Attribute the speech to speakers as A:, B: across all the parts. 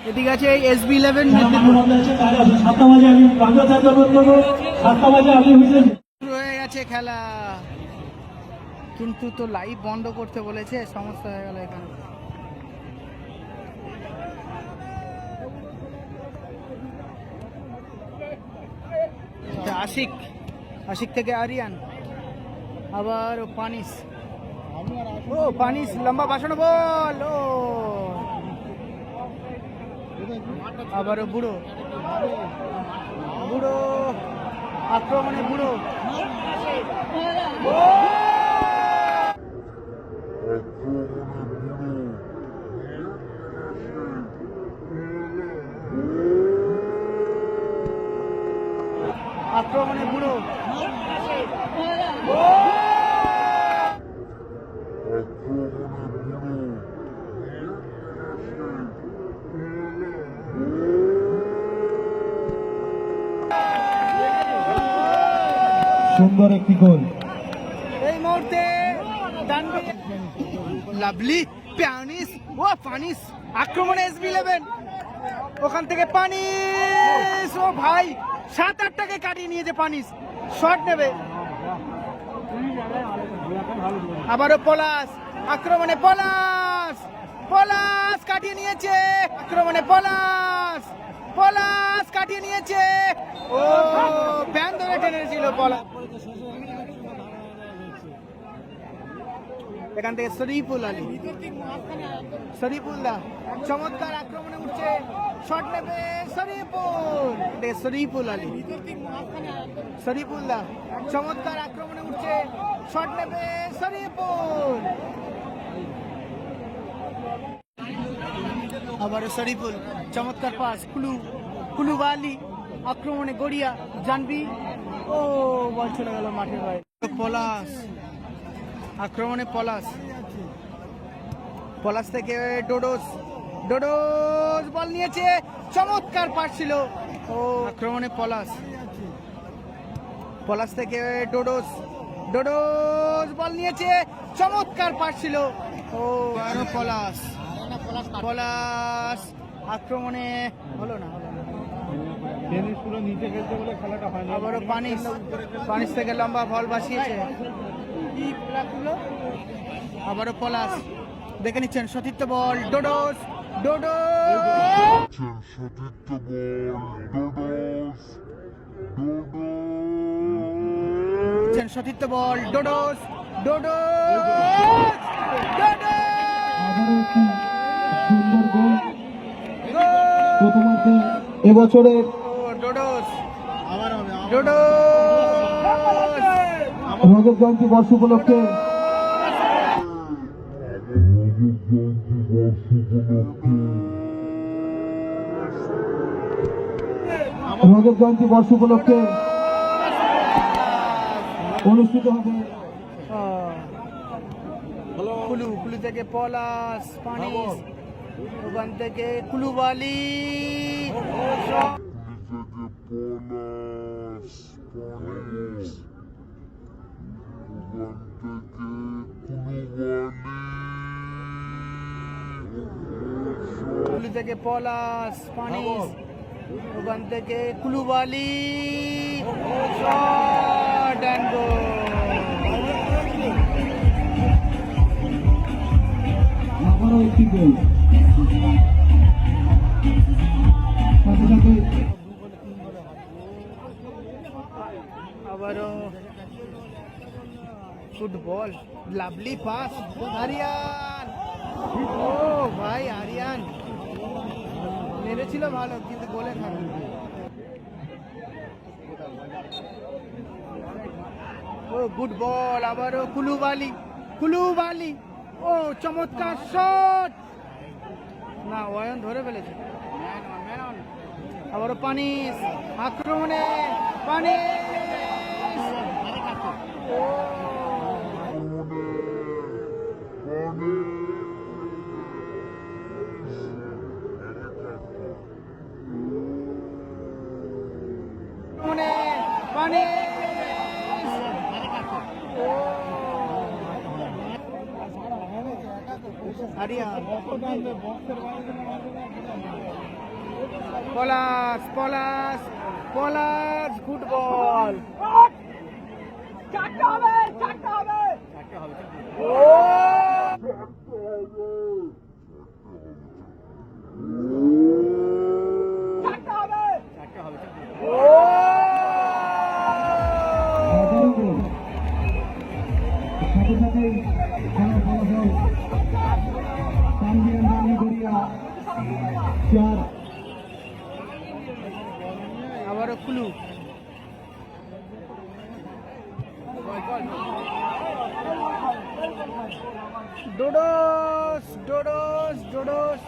A: এদিকে আছে SB11 শুরু হয়ে গেছে খেলা, কিন্তু তো লাইভ বন্ধ করতে বলেছে, সমস্যা হয়ে গেল এখানে। আশিক থেকে আরিয়ান, আবার পানিস, পানিস লম্বা বাসানো বল, আবারও বুড়ো আক্রমণে বুড়ো, আক্রমণে বুড়ো,
B: সুন্দর একটি গোল
A: এই মুহূর্তে লাভলি পানিস আক্রমণে SB11, ওখান থেকে পানিস, ও ভাই 7-8টাকে কাটিয়ে নিয়েছে পানিস, শট নেবে। আবারও পলাশ, আক্রমণে পলাশ কাটিয়ে নিয়েছে, আক্রমণে পলাশ কাটিয়ে নিয়েছে, ও ব্যান ধরে টেনেছিল পলাশ। এখান থেকে শরীফুল্লাহ চমৎকার আক্রমণে উঠছে, শট নেবে শরীফুল্লাহ চমৎকার আক্রমণে উঠছে, শট নেবে শরীফুল, আবার শরীফুল চমৎকার পাস, কুলুবালি আক্রমণে গড়িয়া জানবি, ও বল চলে গেল মাঠের বাইরে। পলাশ আক্রমণে পলাশ থেকে ডোডোস বল নিয়েছে, চমৎকার পাস ছিল, ও আক্রমণে পলাশ থেকে ডোডোস বল নিয়েছে, চমৎকার পাস ছিল, ও আরো পলাশ আক্রমণে হলো না। আবারও পানিস থেকে লম্বা বল বাসিয়েছে, আবারও পলাশ দেখে নিচ্ছেন, সতীর্থ বল, ডোডোস সতীর্থ বল, ডোডোস
B: সুন্দর গোল প্রথমার্ধে এবছরের রজত জয়ন্তী বর্ষ উপলক্ষে অনুষ্ঠিত হবে
A: কুলু থেকে পলাশ, পানিস, ওখান থেকে কুলুবালি, থেকে পলাশ, পানিস, ওখান থেকে কুলুবালি, শট এন্ড গোল।
B: আবারও একটি গোল,
A: আবারও ফুটবল, লাভলি পাস, আরিয়ান, ও ভাই আরিয়ান মেরেছিল ভালো, কিন্তু গোলে খারাপ। ও গুড বল, আবারও কুলুবালি, ও চমৎকার শট, না ওয়ায়ন ধরে ফেলেছে, আবারও পানিস আক্রমণে, আরিয়ান পলাশ পলাশ পলাশ, গুড বল। চারটে হবে। ও
B: সাথে সাথেই খেলার ফলাফল তানভীর বাঙ্গিঘরিয়া 4।
A: আবারও কুলু। ডোডোস ডোডোস ডোডোস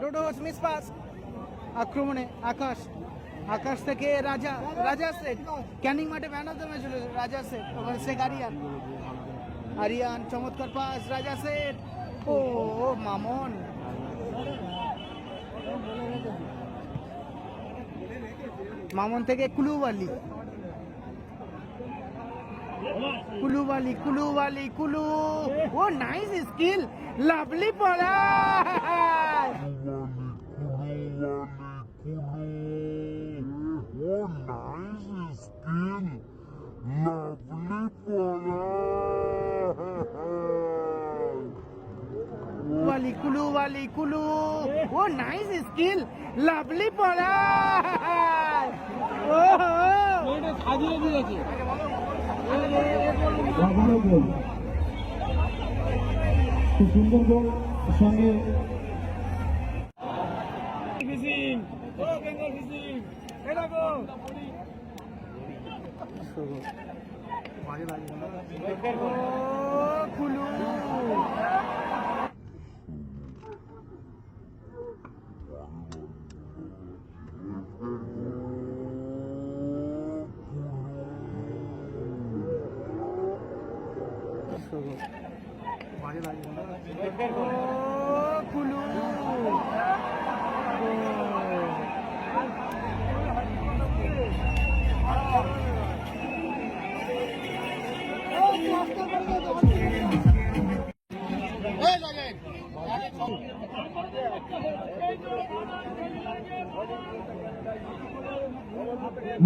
A: ডোডোস মিস পাস। আক্রমণে আকাশ, আকাশ থেকে রাজা, রাজা সেট ক্যানিং মাঠে ম্যান অফ দ্য ম্যাচ হলো রাজা সেট, ওভার শেখ আরিয়ান, আরিয়ান চমৎকার পাস, রাজা সেট। ও মামন, মামন থেকে কুলুবালি, কুলুবালি কুলুবালি কুলু। ও নাইস স্কিল, লাভলি পলাশ। Lovely Kulu, Wali Kulu. Oh, nice skill. Lovely পলাশ।
B: আবারও গোল, খুব সুন্দর গোল সঙ্গে
A: কুলু। কুলু।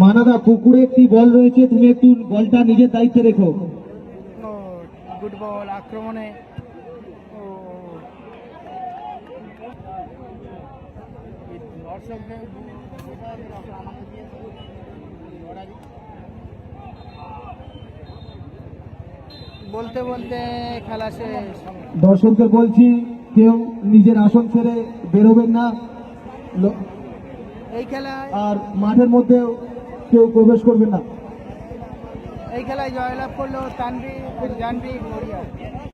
B: মানাদা পুকুরে একটি বল রয়েছে, তুমি একটু বলটা নিজের দায়িত্বে রেখো।
A: গুড বল আক্রমণে। ও বলতে বলতে খেলা শেষ।
B: দর্শকদের বলছি, কেউ নিজের আসন ছেড়ে বেরোবেন না,
A: এই খেলায়
B: আর মাঠের মধ্যেও কেউ প্রবেশ করবেন না।
A: এই খেলায় জয়লাভ করলো তানভীর জানভীর গড়িয়া।